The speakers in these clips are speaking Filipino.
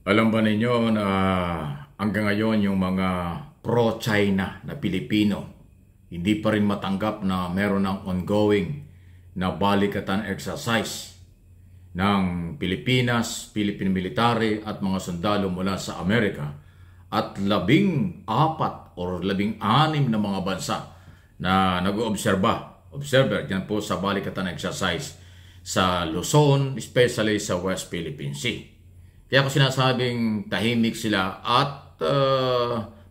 Alam ba ninyo na hanggang ngayon yung mga pro-China na Pilipino hindi pa rin matanggap na meron ng ongoing na balikatan exercise ng Pilipinas, Philippine military at mga sundalo mula sa Amerika at 14 or 16 na mga bansa na observer dyan po sa balikatan exercise sa Luzon, especially sa West Philippine Sea. Kaya ako sinasabing tahimik sila at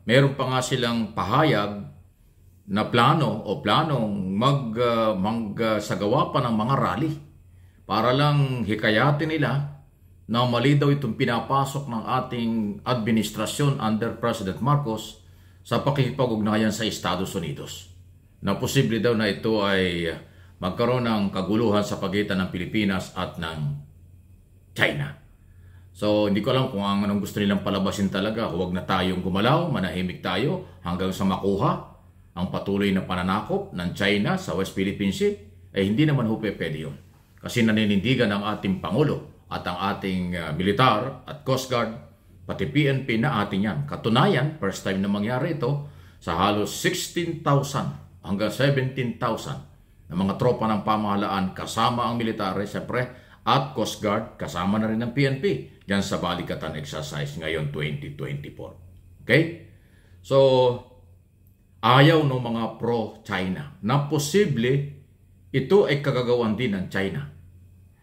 meron pa nga silang pahayag na planong magsagawa pa ng mga rally para lang hikayatin nila na mali daw itong pinapasok ng ating administrasyon under President Marcos sa pakikipag-ugnayan sa Estados Unidos. Na posible daw na ito ay magkaroon ng kaguluhan sa pagitan ng Pilipinas at ng China. So, hindi ko alam kung anong gusto nilang palabasin talaga. Huwag na tayong gumalaw, manahimik tayo hanggang sa makuha ang patuloy na pananakop ng China sa West Philippine Sea. Hindi naman pwede yun. Kasi naninindigan ang ating Pangulo at ang ating militar at Coast Guard, pati PNP na atin yan. Katunayan, first time na mangyari ito, sa halos 16,000 hanggang 17,000 na mga tropa ng pamahalaan kasama ang militar, siyempre, at Coast Guard, kasama na rin ng PNP dyan sa balikatan exercise ngayon 2024. Okay? So, ayaw ng mga pro-China na posible ito ay kagagawan din ng China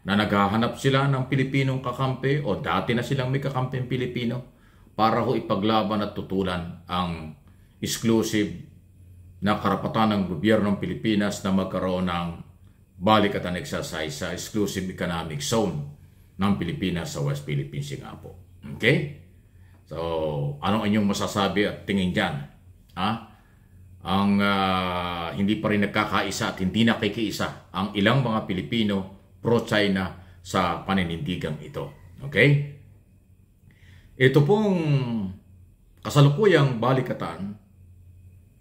na naghahanap sila ng Pilipinong kakampi o dati na silang may kakamping Pilipino para ho ipaglaban at tutulan ang exclusive na karapatan ng gobyernong Pilipinas na magkaroon ng balikatan exercise sa exclusive economic zone ng Pilipinas sa West Philippine Sea nga po. Okay? So, anong inyong masasabi at tingin dyan? Hindi pa rin nagkakaisa at hindi nakikiisa ang ilang mga Pilipino pro-China sa paninindigang ito. Okay? Ito pong kasalukuyang balikatan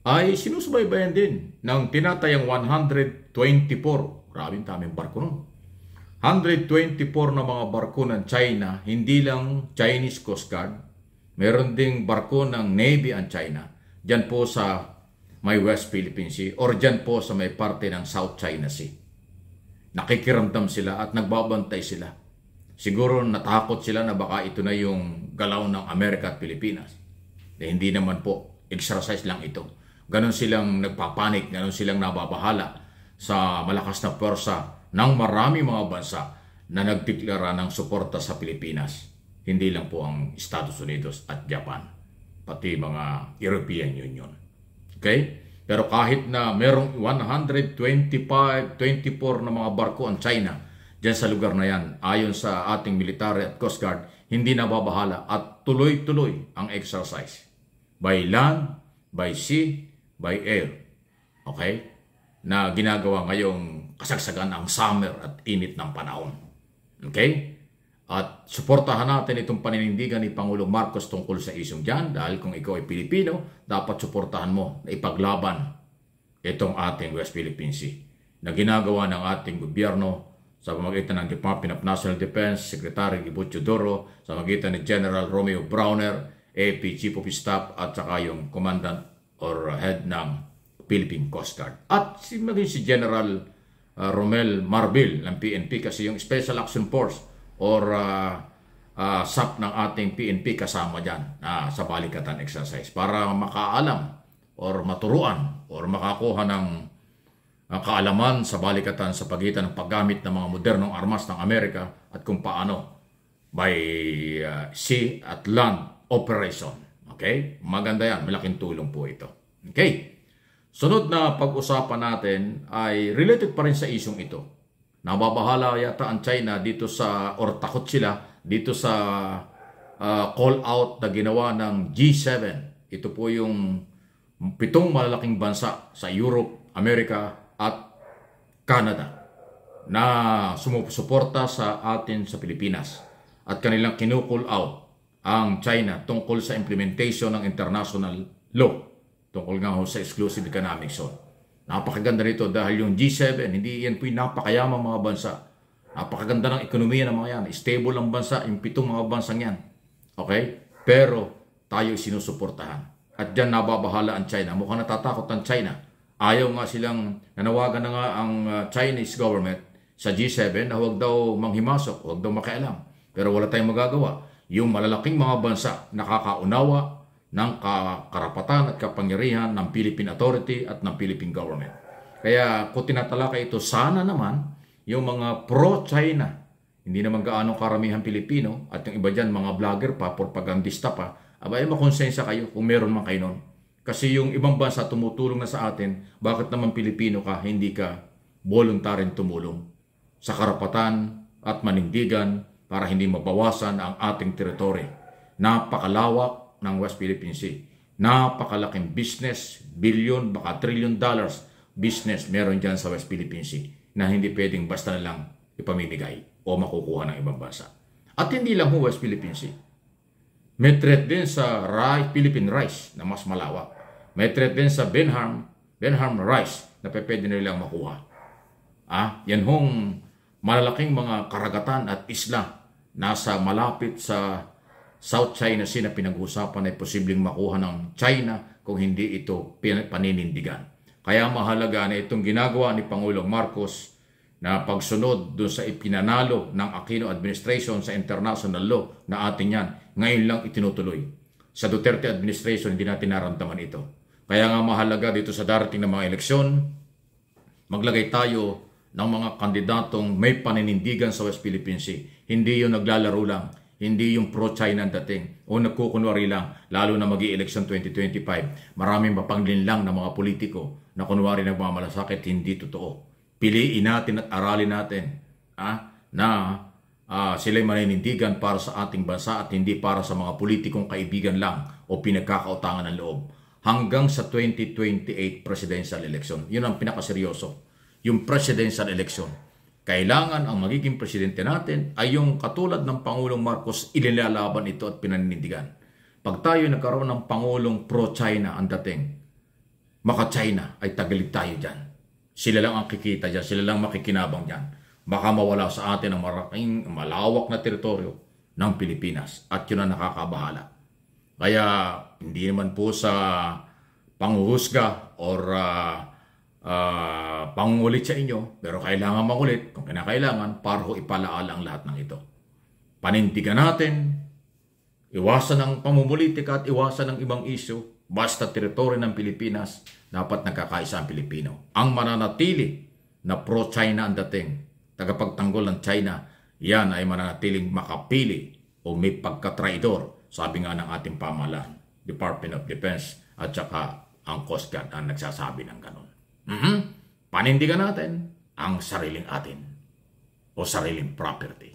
ay sinusubaybayan din ng tinatayang 124. Grabing daming barko nun. 124 na mga barko ng China, hindi lang Chinese Coast Guard, meron ding barko ng Navy ang China, dyan po sa may West Philippine Sea or dyan po sa may parte ng South China Sea. Nakikiramdam sila at nagbabantay sila. Siguro natakot sila na baka ito na yung galaw ng Amerika at Pilipinas. Hindi naman po, exercise lang ito. Ganon silang nagpapanik, ganon silang nababahala sa malakas na pwersa ng marami mga bansa na nagdeklara ng suporta sa Pilipinas. Hindi lang po ang Estados Unidos at Japan, pati mga European Union. Okay? Pero kahit na merong 124 na mga barko ang China dyan sa lugar na yan, ayon sa ating military at Coast Guard, hindi nababahala at tuloy-tuloy ang exercise. By land, by sea, by air. Okay? Na ginagawa ngayong kasagsagan ng summer at init ng panahon. Okay? At suportahan natin itong paninindigan ni Pangulong Marcos tungkol sa isyong dyan dahil kung ikaw ay Pilipino, dapat suportahan mo na ipaglaban itong ating West Philippine Sea na ginagawa ng ating gobyerno sa pamamagitan ng Department of National Defense, Secretary Ibo Teodoro, sa pamamagitan ni General Romeo Browner, AP Chief of Staff at saka yung Commandant or Head ng Philippine Coast Guard. At maging si General Romel Marbil ng PNP kasi yung Special Action Force or SAP ng ating PNP kasama dyan sa balikatan exercise para makaalam or maturuan or makakuha ng kaalaman sa balikatan sa pagitan ng paggamit ng mga modernong armas ng Amerika at kung paano by sea at land operation. Okay? Maganda yan. Malaking tulong po ito. Okay? Sunod na pag-usapan natin ay related pa rin sa isyong ito. Nababahala yata ang China dito sa, or takot sila, dito sa call out na ginawa ng G7. Ito po yung 7 malalaking bansa sa Europe, Amerika at Canada na sumusuporta sa atin sa Pilipinas. At kanilang kinukul out ang China tungkol sa implementation ng international law. Tungkol nga sa exclusive economic zone. Napakaganda nito dahil yung G7, hindi yan po yung napakayamang mga bansa. Napakaganda ng ekonomiya ng mga yan. Stable ang bansa, yung 7 mga bansang yan. Okay? Pero tayo sinusuportahan. At dyan nababahala ang China. Mukhang natatakot ang China. Ayaw nga silang, nanawagan na nga ang Chinese government sa G7 na huwag daw manghimasok, huwag daw makialam. Pero wala tayong magagawa. Yung malalaking mga bansa nakakaunawa ng karapatan at kapangyarihan ng Philippine Authority at ng Philippine Government. Kaya kung tinatalakay ito, sana naman yung mga pro-China, hindi naman gaano karamihan Pilipino, at yung iba dyan, mga vlogger pa, propagandista pa, abay makonsensya kayo kung meron man kayo nun. Kasi yung ibang bansa tumutulong na sa atin, bakit naman Pilipino ka, hindi ka voluntaryo tumulong sa karapatan at manindigan para hindi mabawasan ang ating teritoryo. Napakalawak ng West Philippine Sea. Napakalaking business, billion, baka $1 trillion business meron dyan sa West Philippine Sea na hindi pwedeng basta na lang ipamimigay o makukuha ng ibang bansa. At hindi lang West Philippine Sea. May threat din sa Philippine rice na mas malawak. May threat din sa Benham rice na pwede nilang makuha. Yan hong malalaking mga karagatan at isla nasa malapit sa South China Sea na pinag-uusapan ay posibleng makuha ng China kung hindi ito paninindigan. Kaya mahalaga na itong ginagawa ni Pangulong Marcos na pagsunod doon sa ipinanalo ng Aquino administration sa international law na atin yan, ngayon lang itinutuloy. Sa Duterte administration, hindi natin naramdaman ito. Kaya nga mahalaga dito sa darating na mga eleksyon, maglagay tayo ng mga kandidatong may paninindigan sa West Philippine Sea. Hindi yung naglalaro lang, hindi yung pro-China ang dating o nagkukunwari lang, lalo na mag-i-election 2025. Maraming mapanglinlang na mga politiko na kunwari nagmamalasakit, hindi totoo. Piliin natin at aralin natin na sila'y maninindigan para sa ating bansa at hindi para sa mga politikong kaibigan lang o pinagkakautangan ng loob. Hanggang sa 2028 presidential election. Yun ang pinakaseryoso. Yung presidential election. Kailangan ang magiging presidente natin ay yung katulad ng Pangulong Marcos, ililalaban ito at pinaninindigan. Pag tayo nagkaroon ng Pangulong pro-China ang dating, maka-China ay tagilid tayo dyan. Sila lang ang kikita dyan, sila lang makikinabang dyan. Baka mawala sa atin ang malaking, malawak na teritoryo ng Pilipinas at yun ang nakakabahala. Kaya hindi naman po sa panghuhusga or pangulit sa inyo, pero kailangan makulit kung kinakailangan para ho ipalaala ang lahat ng ito. Panindigan natin, iwasan ang pamumulitika at iwasan ang ibang isyu, basta teritoryo ng Pilipinas, dapat nagkakaisa ang Pilipino. Ang mananatili na pro-China ang dating, tagapagtanggol ng China, yan ay mananatiling makapili o may pagkatraidor, sabi nga ng ating pamahalaan, Department of Defense at saka ang Coast Guard ang nagsasabi ng ganon. Panindigan natin ang sariling atin o sariling property.